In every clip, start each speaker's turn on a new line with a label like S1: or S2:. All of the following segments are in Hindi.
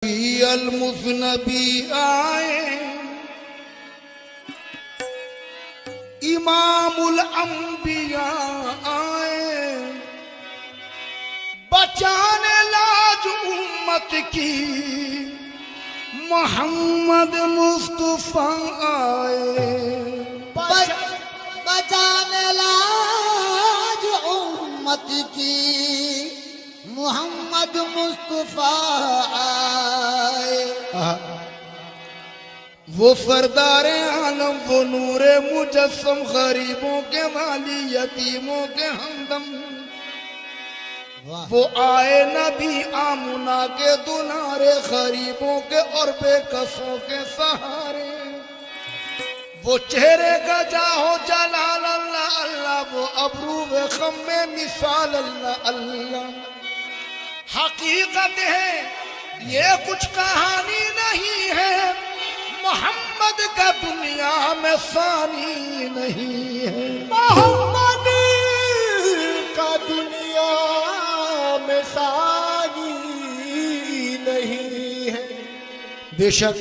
S1: अलमुज़नबी आए, इमामुल अंबिया आए, बचाने लाज उम्मत की मोहम्मद मुस्तफा आए।
S2: बचाने लाज उम्मत की मोहम्मद मुस्तफा आए।
S1: वो सरदारे आलम, वो नूरे मुजस्सम, गरीबों के वाली, यतीमों के हमदम। वो आए नबी आमुना के दुलारे, गरीबों के और बेकसों के सहारे। वो चेहरे का जाहो जलाल अल्लाह अल्लाह, वो अबरू व खम में मिसाल अल्लाह अल्लाह। हकीकत है ये कुछ कहानी नहीं है, मोहम्मद का दुनिया में सानी नहीं है।
S2: मोहम्मद का दुनिया में सानी नहीं है।
S1: बेशक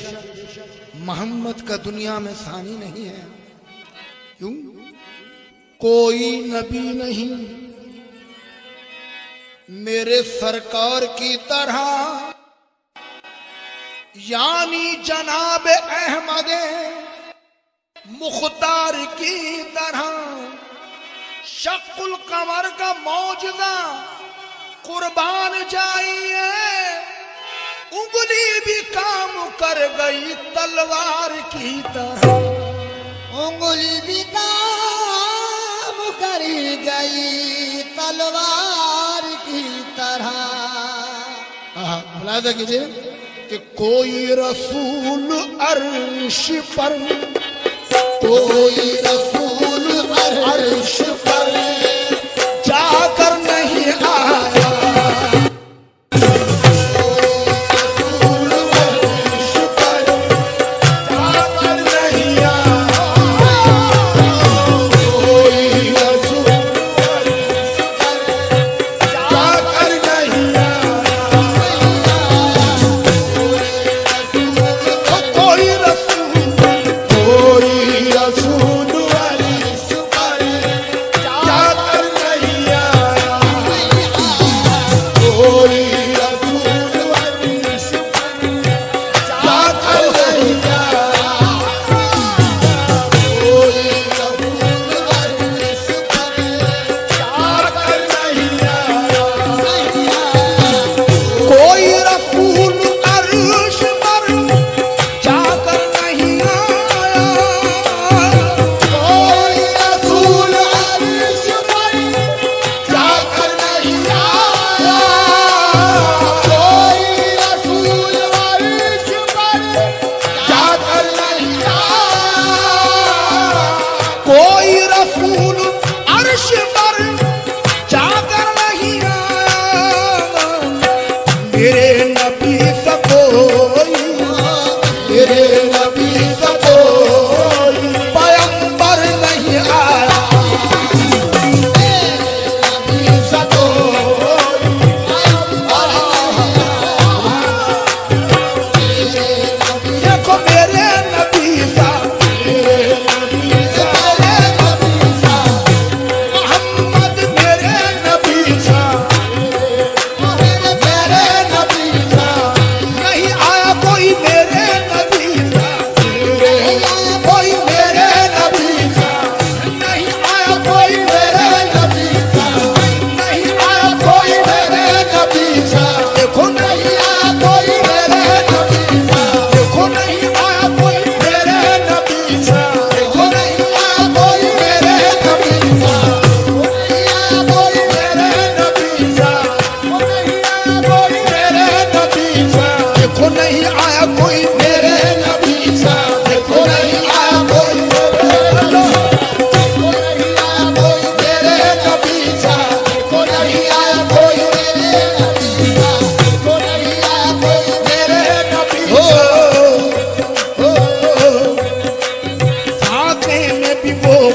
S1: मोहम्मद का दुनिया में सानी नहीं है। क्यों? कोई नबी नहीं मेरे सरकार की तरह, यानी जनाब अहमद मुख्तार की तरह। शक्कुल कमर का मौजदा कुर्बान जाइए, उंगली भी काम कर गई तलवार की तरह।
S2: उंगली भी काम कर गई तलवार की तरह।
S1: मुलाहिजा कीजिए कि कोई रसूल अर्श पर, कोई रसूल अर्श पर जाकर नहीं आया।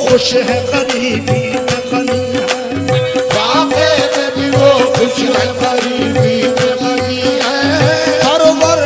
S1: खुश है गरीबी में गनी है, वाक़े में भी वो खुश है गरीबी में गनी है। सरवर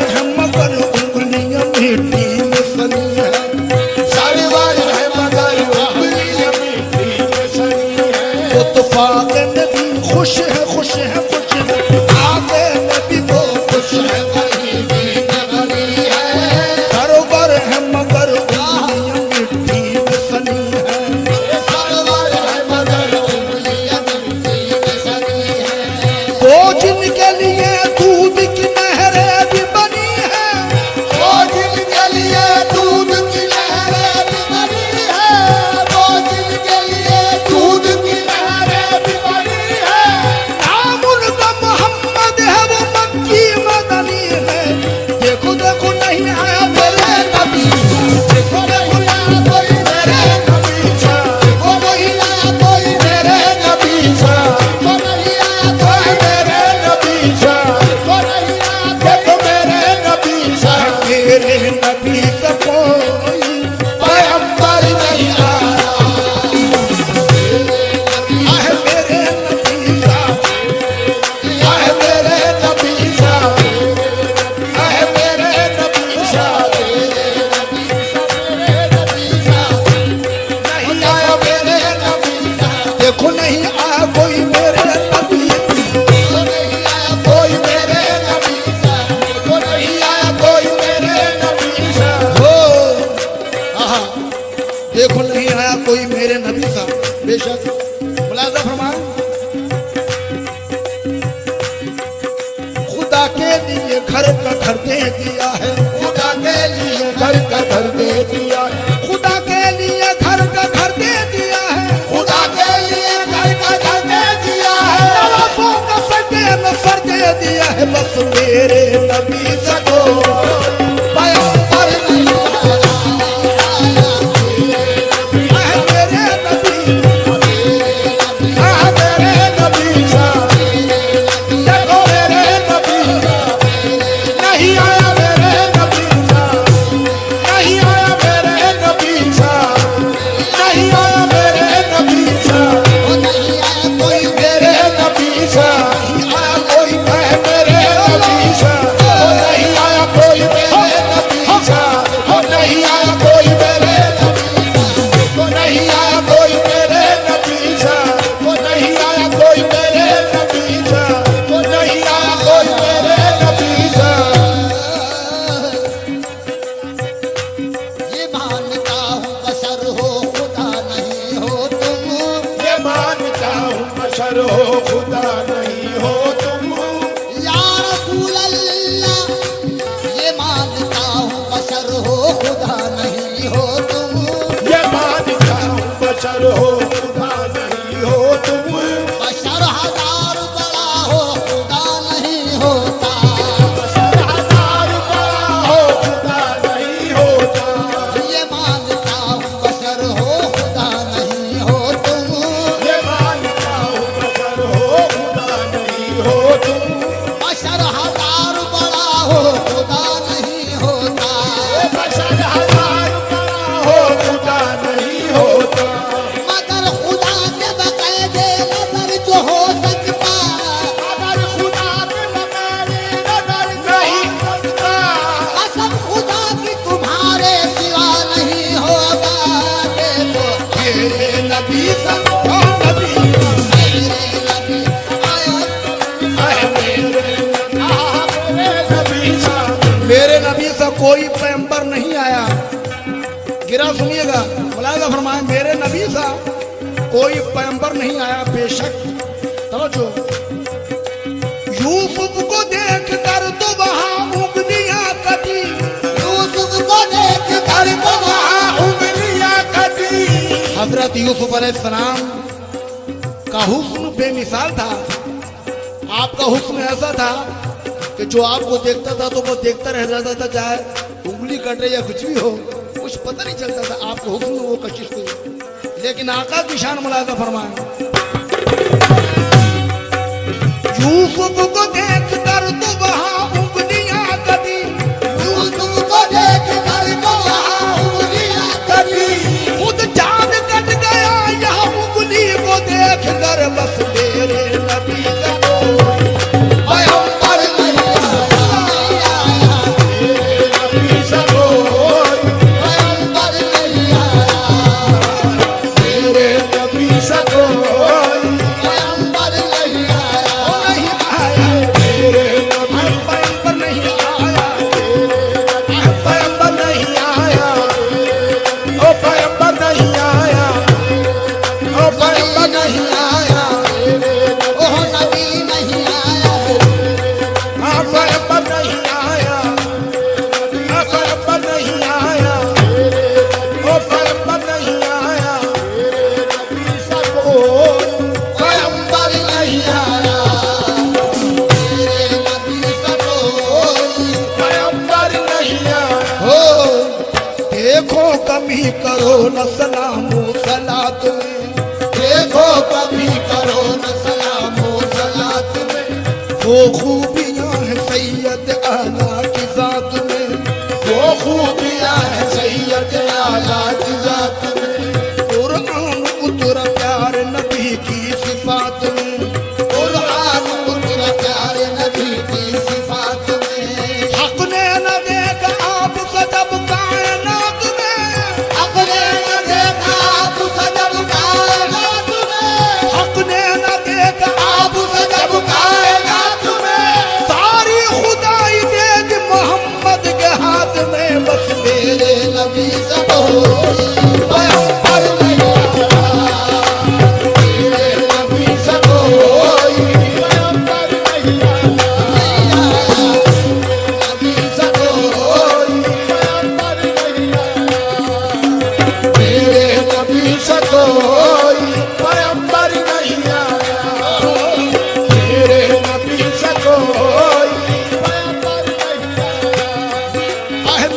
S1: मेरे नबी से कोई पैगंबर नहीं आया। आए मेरे नबी सा, आए मेरे नबी सा, आए मेरे नबी सा, नहीं आया मेरे नबी सा। देखो नहीं आया कोई मेरे नबी, नहीं आया कोई मेरे नबी सा, नहीं आया कोई मेरे नबी सा। हो आहा, देखो नहीं आया कोई मेरे नबी सा। बेशक मुलाजा फरमाए, खुदा के लिए घर का घर दे दिया है, खुदा के लिए घर का घर दे दिया है, खुदा के लिए घर का घर दे दिया है, खुदा के लिए घर का घर दे दिया है, नवाज़ों का सर दे दिया है। बस मेरे नबी से पैगंबर नहीं आया। आए मेरे नबी, आए मेरे नबी सा, देखो मेरे नबी सा, नहीं आया मेरे नबी सा, नहीं आया मेरे नबी सा, नहीं आया मेरे नबी सा, नहीं आया कोई मेरे नबी सा, नहीं आया कोई मेरे नबी सा, नहीं आया कोई मेरे नबी सा, नहीं आया कोई मेरे नबी सा, नहीं आया कोई मेरे नबी सा, नहीं आया कोई मेरे नबी सा, नहीं आया कोई मेरे नबी सा।
S2: ये मानता हूँ बशर हो खुदा नहीं हो तुम,
S1: ये मानता हूँ बशर हो खुदा नहीं हो तुम,
S2: या रसूल अल्लाह। ये मानता हूँ बशर हो खुदा नहीं हो तुम,
S1: ये मानता हूँ बशर हो खुदा नहीं हो तुम,
S2: बशर हजार बड़ा हो खुदा नहीं होता,
S1: बशर हजार बड़ा हो खुदा नहीं होता,
S2: ये मानता हूँ बशर हो खुदा नहीं हो तुम,
S1: ये मानता हूँ बशर हो खुदा नहीं हो तुम,
S2: बशर हजार बड़ा हो खुदा नहीं होता,
S1: बशर हजार बड़ा हो खुदा नहीं होता,
S2: मगर खुदा के बकायदे नजर जो हो सकता,
S1: अगर खुदा के बगैर नजर नहीं सकता,
S2: कसम खुदा की तुम्हारे सिवा नहीं होगा। देखो
S1: मेरे नबी सा, ओ नबी
S2: मेरे नबी आया,
S1: आए मेरे नबी सा, मेरे नबी सा कोई पैगंबर नहीं आया। गिरा सुनिएगा, मुलाहिजा फरमाए, मेरे नबी सा कोई पैगंबर नहीं आया। बेशक समझो, यूसुफ को देख कर तो वहां उंगलियां कटी,
S2: यूसुफ को देख कर तो वहाँ
S1: उंगलियां कटी। हजरत यूसुफ अलैहिस्सलाम का हुस्न बेमिसाल था। आपका हुस्न ऐसा था कि जो आपको देखता था तो वो देखता रह जाता था, चाहे उंगली कटे या कुछ भी हो, कुछ पता नहीं चलता था आपको हुस्न वो कशिश थी। लेकिन आका की शान मुलाहिजा फरमाए, यूसुफ को देख कर तो वहां उंगलियां कटी,
S2: यूसुफ को देख कर तो वहाँ उंगलियां
S1: कटी। खुद चांद कट गया यह उंगली को देख कर। बस मेरे नबी का कोई पैगंबर नहीं आया, मेरे नबी से कोई
S2: पैगंबर नहीं आया,
S1: मेरे नबी से कोई
S2: पैगंबर नहीं आया,
S1: नहीं आया, मेरे नबी पैगंबर नहीं आया, पैगंबर नहीं आया, ओ पैगंबर नहीं आया, ओ पैगंबर नहीं आया,
S2: ओह नबी नहीं आया,
S1: हाँ पैगंबर नहीं आया, हाँ पैगंबर नहीं आया, ओ पैगंबर नहीं आया, पैगंबर नहीं आया,
S2: मेरे नबी से कोई
S1: पैगंबर नहीं आया। हो देखो कभी करो न सलामो सलात में, देखो कभी करो न सलामो सलात में, वो खूबियां हैं सैयद आला की जात में, वो
S2: मेरे नबी से कोई पैगंबर नहीं आया, मेरे नबी से कोई पैगंबर नहीं आया, नबी से कोई पैगंबर नहीं आया, मेरे नबी से कोई पैगंबर नहीं आया, मेरे नबी से कोई पैगंबर नहीं आया।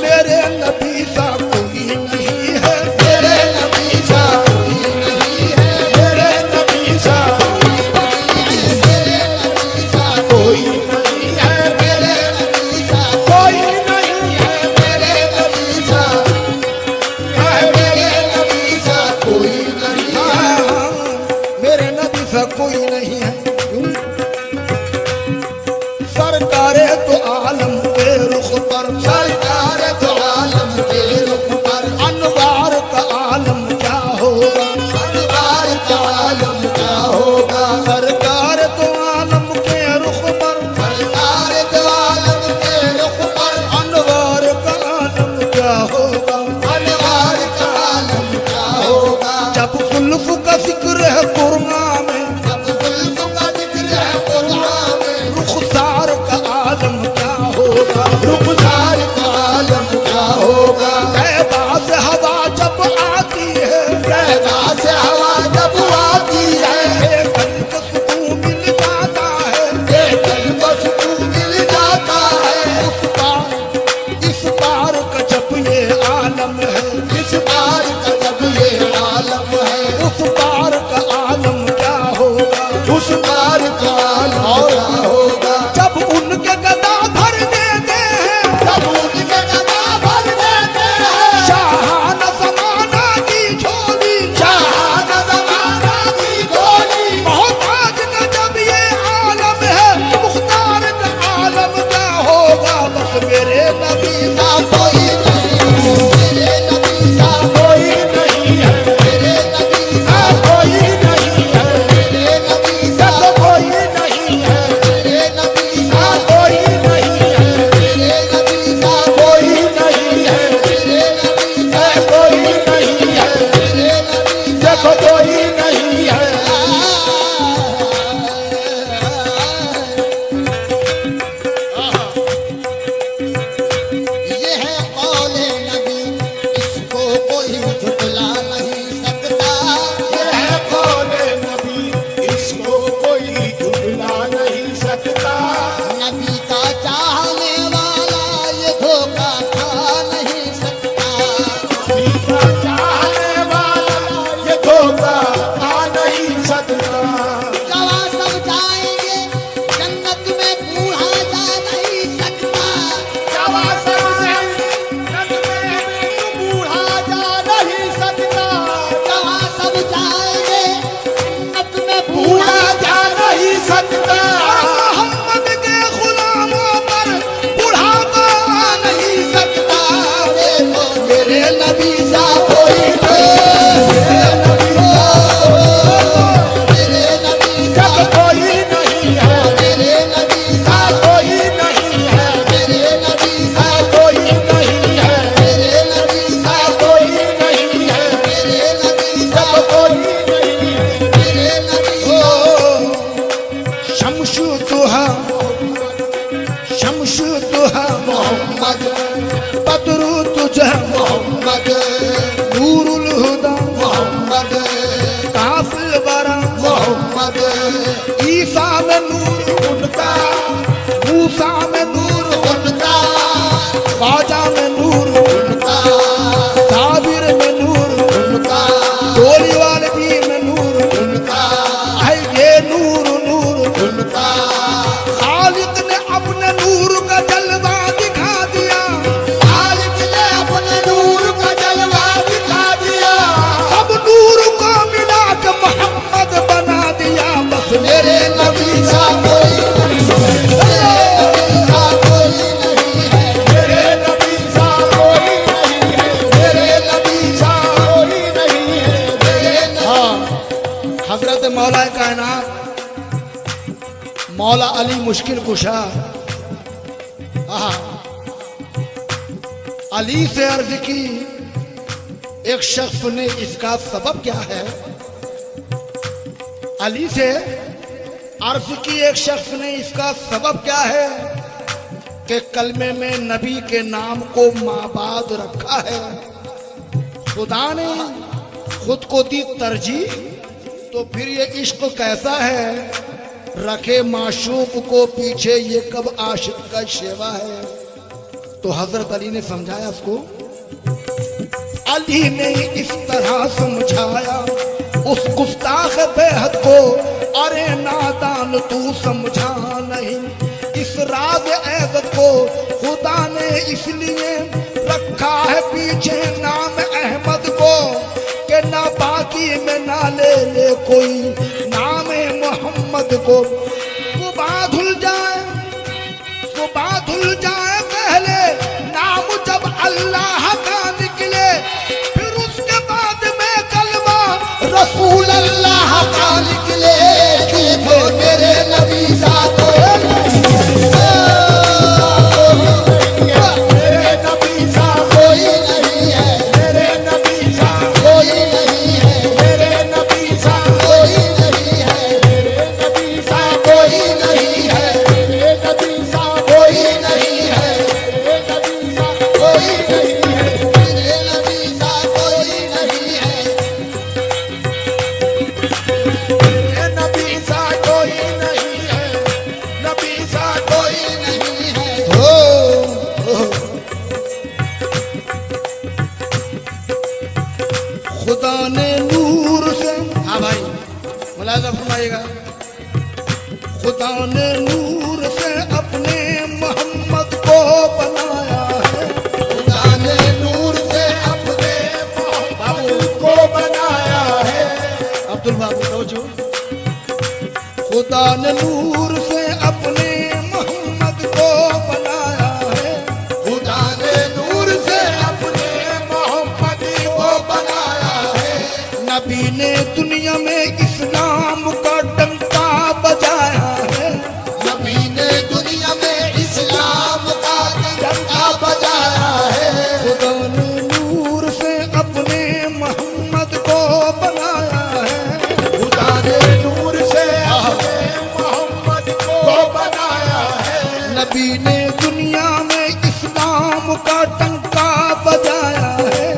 S1: मेरे नबी सा कोई नहीं है,
S2: मेरे नबी सा कोई नहीं है,
S1: मेरे नबी सा
S2: मेरे नबी सा
S1: कोई नहीं है,
S2: मेरे नबी सा
S1: कोई नहीं है,
S2: मेरे नबी सा मेरे नबी सा कोई नहीं है।
S1: मेरे नबी सा कोई नहीं है। सरकारे तो आलम के रुख पर,
S2: सरकार तो आलम के रुख पर
S1: अनवार का आलम क्या होगा,
S2: अनवार का आलम क्या होगा,
S1: सरकार तो आलम के रुख पर,
S2: सरकार तो आलम के रुख पर
S1: अनवार का आलम क्या होगा।
S2: अनवार का आलम क्या होगा।
S1: जब जुल्फ का जिक्र है कुरमा में,
S2: जब जुल्फ का जिक्र है कुरान में,
S1: रुखसार का आलम क्या होगा,
S2: रुखसार का आलम क्या होगा।
S1: तैबा से हवा जब आती है,
S2: पैदा से हवा जब आती है,
S1: कल को सुकून मिल जाता है।
S2: ये दिल को सुकून मिल जाता है।
S1: इस पार का जब ये आलम है,
S2: इस बार का जब ये आलम है,
S1: उस पार का आलम क्या होगा।
S2: उस बार का आलम क्या होगा।
S1: जब उनके गदा भर देते हैं,
S2: जब उनके गदा भर देते हैं,
S1: शाहाना ज़माना की झोली,
S2: जहान ज़माना की गोली,
S1: मोहताज का जब ये आलम है, मुख्तार का आलम क्या होगा। बस मेरे नबी
S2: सा कोई नहीं, मेरे नबी सा
S1: कोई नहीं है,
S2: मेरे नबी सा
S1: कोई नहीं है,
S2: मेरे नबी सा
S1: कोई नहीं है,
S2: मेरे नबी सा
S1: कोई नहीं है,
S2: मेरे नबी सा
S1: कोई नहीं है,
S2: मेरे नबी सा
S1: कोई नहीं है,
S2: मेरे नबी सा
S1: देखो कोई नहीं है।
S2: ये है कौले नबी, इसको कोई झुठला नहीं सकता।
S1: ये है कौले नबी, इसको कोई झुठला नहीं सकता।
S2: नबी का चाहने वाला ये धोखा खा नहीं सकता।
S1: नबी का चाहने वाला ये धोखा खा नहीं सकता।
S2: जवां सब जाएंगे जन्नत में बूढ़ा जा नहीं सकता।
S1: जवा सब जन्नत में बूढ़ा जा नहीं सकता।
S2: जवां सब जाएंगे जन्नत में
S1: बूढ़ा
S2: बूढ़ा
S1: जा नहीं सकता। मोहम्मद के गुलामों पर बुढ़ापा आ नहीं सकता।
S2: देखो
S1: मेरे नबी सा
S2: कोई मेरे नबी सा
S1: जब कोई नहीं है,
S2: मेरे नबी सा
S1: कोई नहीं है,
S2: मेरे नबी सा
S1: कोई नहीं है,
S2: मेरे नबी सा
S1: कोई नहीं है,
S2: मेरे नबी सा
S1: कोई नहीं है।
S2: मेरे नबी सा
S1: शमशु दुहा, शमशु दुहा,
S2: मोहम्मद
S1: बदरू तुझे,
S2: मोहम्मद
S1: नूरुल हुदा,
S2: मोहम्मद
S1: काफिल बरा,
S2: मोहम्मद
S1: ईसा में नूर उनका, मूसा में नूर,
S2: उनका
S1: ख्वाजा में नूर,
S2: उनका
S1: साबिर में नूर,
S2: उनका
S1: डोली वाले भी में नूर,
S2: उनका
S1: है ये नूर नूर।
S2: उनका
S1: खालिक ने अपने नूर का जलवा दिखा दिया,
S2: खालिक ने अपने नूर का जलवा दिखा दिया।
S1: सब नूर को मिला के मोहम्मद बना दिया। बस
S2: मेरे नबी सा कोई नहीं है, मेरे नबी सा कोई नहीं है,
S1: मेरे नबी सा कोई नहीं है, मेरे नबी सा कोई नहीं है।
S2: मेरे नबी
S1: हाँ, हजरत मौला कायनात मौला अली मुश्किल कुशा, अली से अर्ज की एक शख्स ने, इसका सबब क्या है? अली से अर्ज की एक शख्स ने, इसका सबब क्या है कि कलमे में नबी के नाम को माबाद रखा है। खुदा ने खुद को दी तरजीह, तो फिर ये इश्क कैसा है? रखे माशूक को पीछे, ये कब आशिक का शेवा है। तो हजरत अली ने समझाया उसको। अली ने इस तरह समझाया उस गुस्ताख बेहद को, अरे नादान तू समझा नहीं इस राज ऐबत को। खुदा ने इसलिए रखा है पीछे नाम अहमद को, कि ना बाकी में ना ले ले कोई नाम मोहम्मद को। सुबह धुल जाए पहले नाम जब अल्लाह का निकले, फिर उसके बाद में कलमा रसूल अल्लाह का निकले। देखो मेरे नबी साहब खुदा ने नूर से, हाँ भाई मुलाज़ा फरमाइएगा, खुदा ने नूर से अपने मोहम्मद को बनाया है। खुदा ने नूर से अपने मोहम्मद को बनाया है। अब्दुल बाबू रोजो, खुदा ने नूर से अपने मोहम्मद को बनाया है। खुदा ने नूर से अपने मोहम्मद को बनाया है। नबी ने दुनिया में इस्लाम का डंका बजाया है। नबी ने दुनिया में इस्लाम का डंका बजाया है। खुदा ने नूर से अपने मोहम्मद को बनाया है। खुदा ने नूर से अपने मोहम्मद को बनाया है। नबी ने दुनिया में इस्लाम का डंका बजाया है।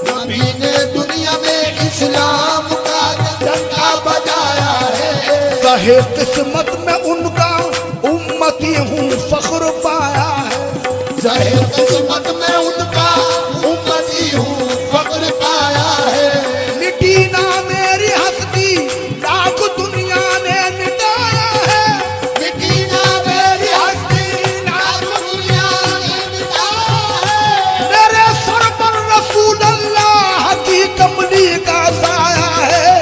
S1: नबी ने दुनिया में इस्लाम का डंका बजाया है। सहे किस्मत में उनका उम्मती हूँ फख्र पाया है। सहे किस्मत में उनका उम्मती हूँ फख्र पाया है। मिटी ना मेरी हस्ती लाख दुनिया ने मिटाया है। मिटी ना मेरी हस्ती लाख दुनिया ने मिटाया है। मेरे सर पर रसूल अल्लाह की कमली का साया है।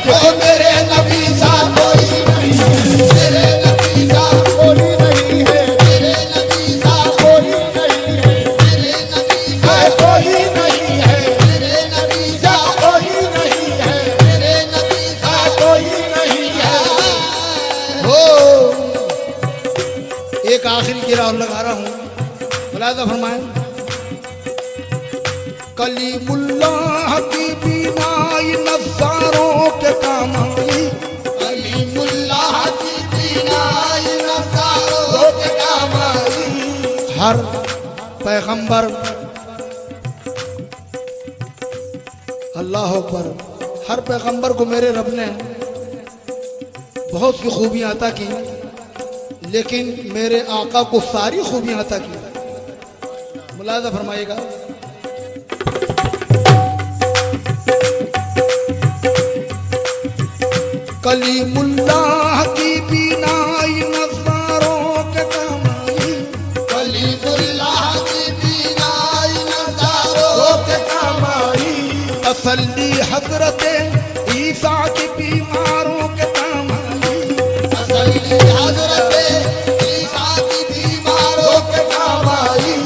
S1: देखो मेरे नबी साहब कोई नहीं है। मेरे नबी साहब कोई नहीं है। मेरे नबी साहब कोई नहीं है। मेरे नबी साहब कोई नहीं है। मेरे नबी साहब कोई नहीं है। मेरे नबी साहब कोई नहीं है। हो एक आखिरी गिरा और लगा रहा हूँ, मुलाज़ा फरमाएं। कलीमुल्लाह की बीनाई नज़ारों के काम आई। कलीमुल्लाह की बीनाई नज़ारों के काम आई। हर पैगंबर, अल्लाह अकबर, हर पैगंबर को मेरे रब ने बहुत सी खूबियां अता की, लेकिन मेरे आका को सारी खूबियां अता की। मुलाज़ा फरमाइएगा। कलीमुल्लाह की बीनाई नज़ारों के काम आई। कलीमुल्लाह की बीनाई नज़ारों के काम आई। तसल्ली हज़रत ईसा की बीमारों के काम आई। तसल्ली हज़रत ईसा की बीमारों के काम आई।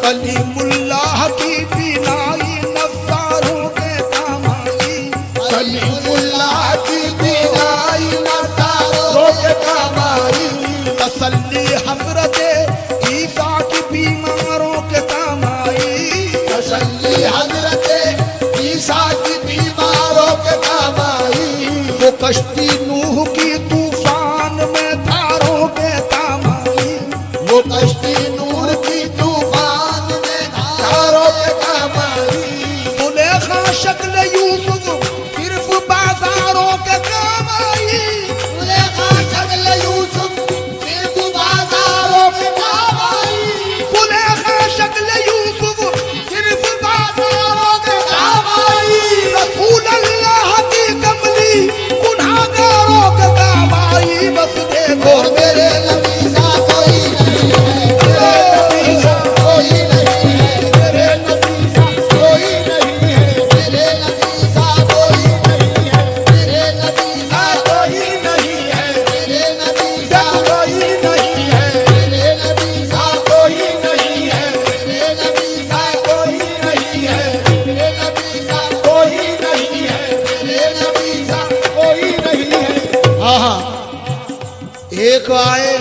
S1: कलीमुल्लाह की बीनाई नज़ारों के काम आई। कलीमुल्लाह की बीनाई नज़ारों के काम आई। तसल्ली हज़रत ईसा की बीमारों के काम आई। कश्ती नूह की तूफान में धारों के तामाई,
S2: वो कश्ती नूह की तूफान में धारों के तामाई।
S1: जुलेखा शक्ल यूसुफ सिर्फ बाजारों के काम आई,
S2: जुलेखा शक्ल यूसुफ सिर्फ बाजारों के काम आई।
S1: जुलेखा शक्ल यूसुफ सिर्फ
S2: बाजारों के काम आई।
S1: रसूल अल्लाह की कमली गुनाहगारों के काम आई। बस देखो
S2: और मेरे नबी सा कोई नहीं है, मेरे नबी सा कोई नहीं है, मेरे नबी सा कोई नहीं है, मेरे नबी सा कोई नहीं है, मेरे नबी सा कोई नहीं है, मेरे नबी सा कोई नहीं है, मेरे नबी सा कोई नहीं है, मेरे नबी सा कोई नहीं है, मेरे नबी सा कोई नहीं है, मेरे नबी सा कोई नहीं है।
S1: हाँ, एक आए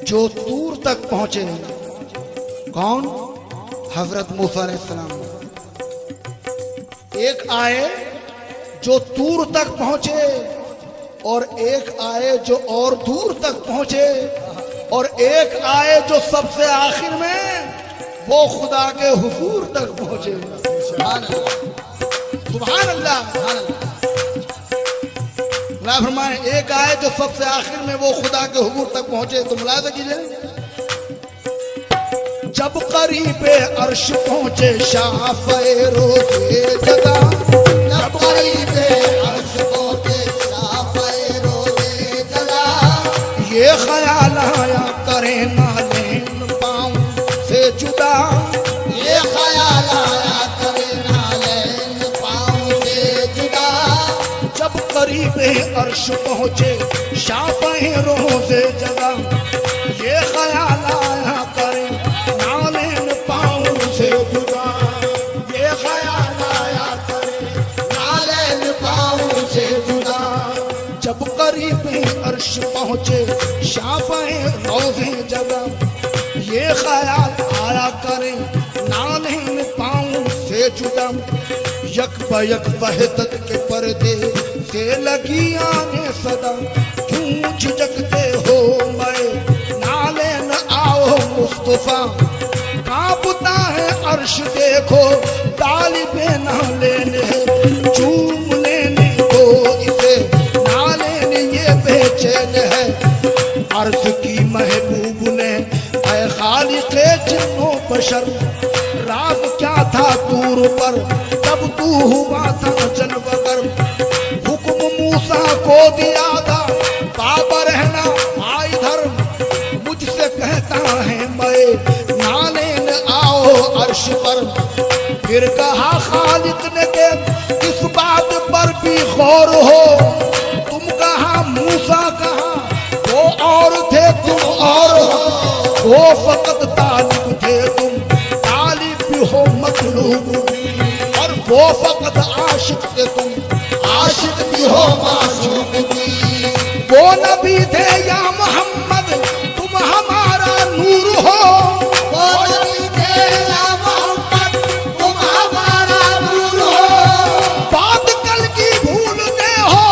S1: जो दूर तक पहुंचे। कौन? हजरत मूसा अलैहिस्सलाम। एक आए जो दूर तक पहुंचे और एक आए जो और दूर तक पहुंचे और एक आए जो सबसे आखिर में वो खुदा के हुजूर तक पहुंचे।
S2: सुभान अल्लाह,
S1: सुभान अल्लाह।
S2: सुभान अल्लाह।
S1: अल्लाह फरमाए एक आए जो सबसे आखिर में वो खुदा के हुजूर तक पहुंचे। तो मुलाहिजा कीजिए, जब करीब अर्श पहुंचे शाफ़े रोज़े जदा,
S2: जब करीब अर्श पहुंचे शाफ़े रोज़े जदा,
S1: ये ख्याल आया करें नालेन पाँव से जुदा,
S2: ये ख्याल आया करे नालैन पाँव से जुदा।
S1: जब करीब अर्श पहुंचे शाफ़े रोज़े जदा, ये ख्याल आया करें नालेन पाँव से जुदा, ये ख्याल आया करें
S2: नालैन पाँव से जुदा।
S1: जब करीब अर्श पहुंचे शाफ़े रोज़े जदा, ये ख्याल आया करें नालेन पाँव से जुदा। यक बयक वहदत के पर्दे से लगी आने सदा, क्यों झिझकते हो मैं नालेन आओ मुस्तफा। कांपता है अर्श देखो तालिबे नालेन है, चूम लेने को इसे नालेन ये बेचैन है। अर्ज की महबूब ने ऐ खालिक़े जिन्नो बशर, राज क्या था तूर पर तब तू हुआ था जलवगर। हुक्म मूसा को दिया था बाबा रहना भाई धर्म, मुझसे कहता है मैं नालेन आओ अर्श पर। फिर कहा खालिक ने के इस बात पर भी गौर हो, तुम कहा मूसा कहा वो और थे तुम और हो, वो फकत तालिब थे तुम तालिब भी हो मतलूब, और वो फकत आशिक थे तुम आशिक भी हो माशूक भी। वो नबी थे या मोहम्मद तुम हमारा नूर हो,
S2: वो नबी थे या मोहम्मद तुम हमारा नूर हो।
S1: बात कल की भूलते हो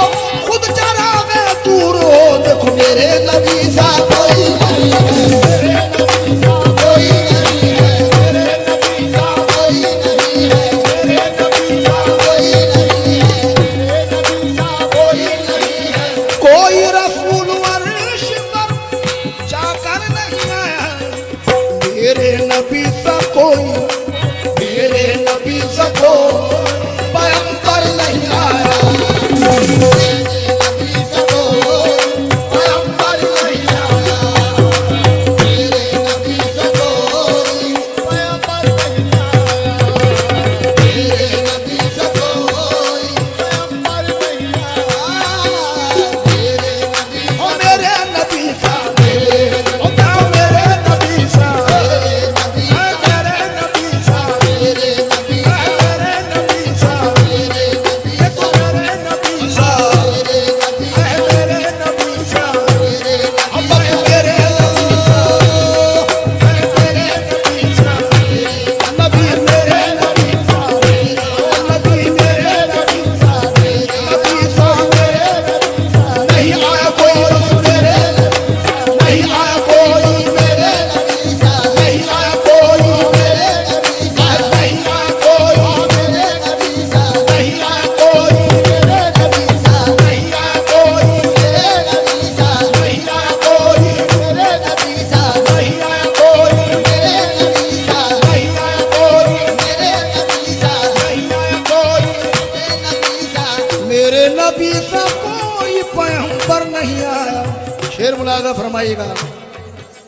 S1: खुद चरागे दूर हो। देखो
S2: मेरे नबी सा कोई नहीं है, मेरे नबी सा कोई नहीं है, मेरे नबी सा कोई नहीं है, मेरे नबी सा कोई नहीं है, मेरे नबी सा कोई नहीं है।
S1: कोई रसूल अर्श पर जाकर नहीं आया, मेरे नबी सा कोई, मेरे नबी सा कोई पैगंबर नहीं आया।
S2: मेरे नबी सा कोई पैगंबर नहीं आया, मेरे नबी सा कोई पैगंबर नहीं आया, मेरे नबी सा कोई पैगंबर नहीं आया, मेरे नबी
S1: ओ मेरे नबी सा,
S2: मेरे
S1: ओ क्या मेरे नबी सा,
S2: नबी
S1: मेरे नबी सा,
S2: मेरे नबी
S1: मेरे नबी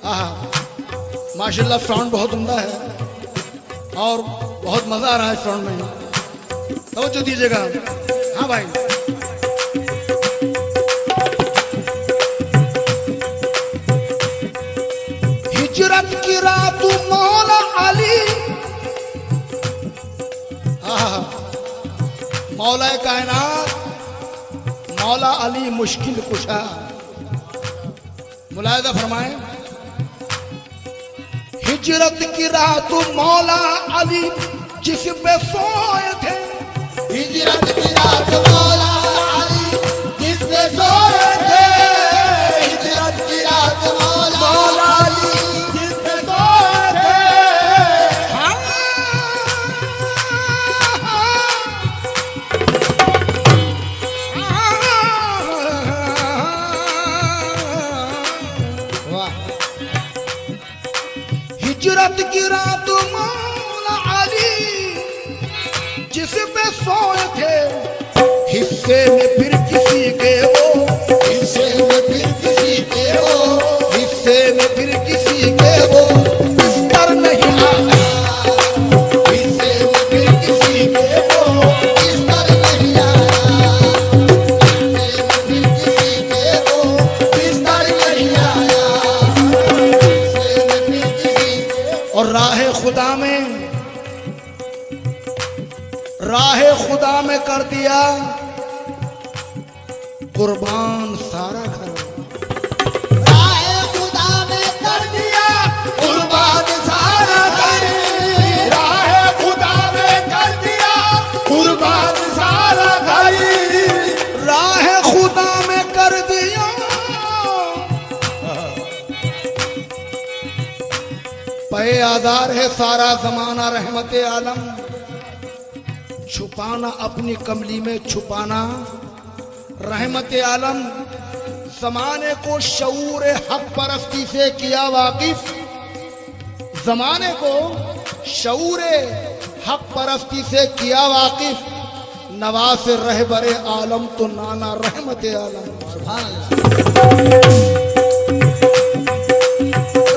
S1: आहा, माशाल्लाह साउंड बहुत उम्दा है और बहुत मजा आ रहा है साउंड में। तवज्जो दीजिएगा। हाँ भाई, हिजरत की रात मौला अली, आहा, मौला कायनात मौला अली मुश्किल कुशा। मुलाहिजा फरमाएं, हिजरत की रात मौला अली जिस पे सोए थे,
S2: हिजरत की रात मौला अली जिस पे सोए थे, हिजरत की रात मौला अली जिस पे सोए थे। वाह,
S1: हिजरत की रात मौला अली जिस पे सोए थे, हिस्से में फिर किसी के वो,
S2: हिस्से में फिर किसी के हो,
S1: हिस्से में फिर किसी के वो बिस्तर नहीं आया।
S2: हिस्से में फिर किसी के हो, बिस्तर नहीं आया। हिस्से में फिर किसी के हो, बिस्तर नहीं आया। हिस्से में फिर किसी के
S1: और राह खुदा में कर दिया कुर्बान सारा घर।
S2: राह खुदा में कर दिया कुर्बान सारा घर। राह खुदा में कर दिया कुर्बान सारा घर।
S1: राह खुदा में कर दिया पे आधार है सारा जमाना रहमत आलम। छुपाना अपनी कमली में छुपाना रहमत आलम। जमाने को शऊर हक परस्ती से किया वाकिफ। जमाने को शऊर हक परस्ती से किया वाकिफ। नवाज रहबरे आलम तो नाना रहमत आलम। सुभान अल्लाह।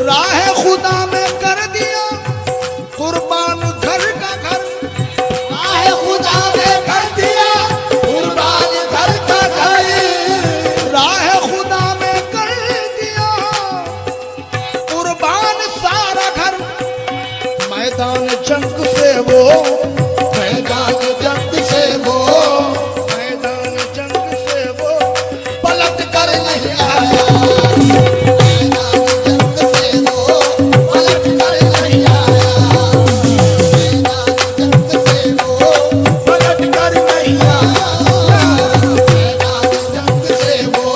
S1: राह खुदा में कर दिया कुर्बान घर का घर।
S2: राह खुदा में कर दिया कुर्बान घर का घर।
S1: राह खुदा में कर दिया कुर्बान सारा घर। मैदान जंग से वो,
S2: मैदान जंग से वो,
S1: मैदान जंग से वो पलट कर नहीं आया।
S2: मैदान जंग से वो पलट कर नहीं आया। मैदान जंग से वो पलट कर नहीं आया। मैदान जंग से वो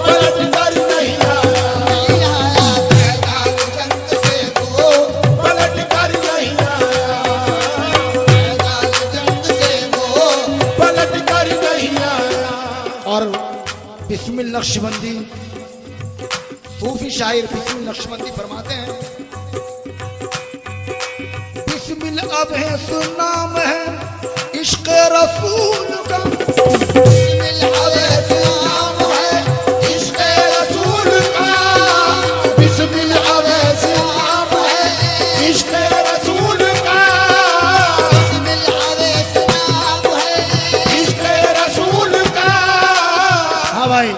S2: पलट कर नहीं आया। मैदान जंग से वो पलट कर नहीं आया। मैदान जंग से वो पलट कर नहीं आया।
S1: और बिस्मिल नक्शबंदी सूफी शायर बिस्मिल नक्शबंदी फरमाते हैं, बिस्मिल अब है सुनाम है इश्क रसूल का।
S2: बिस्मिल अवैस नाम है इश्क़ रसूल का। बिस्मिल अवैस नाम है इश्क़ रसूल का। बिस्मिल अवैस नाम है इश्क़ रसूल का।
S1: हाँ भाई,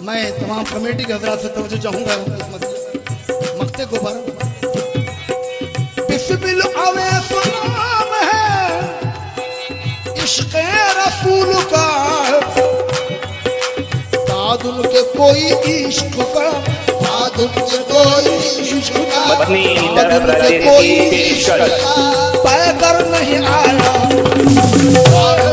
S1: मैं तमाम कमेटी के हजरात से तवज्जो चाहूंगा इस मक्ते को पर। बिस्मिल अवैस नाम है इश्क़ रसूल का। दाद उनके कोई इश्क का,
S2: दाद उनके कोई इश्क का,
S3: अपनी
S1: दाद
S3: तरफ
S1: उनके
S3: तेरी
S1: कोई
S3: पेशकश।
S1: पै कर नहीं आया।
S2: दाद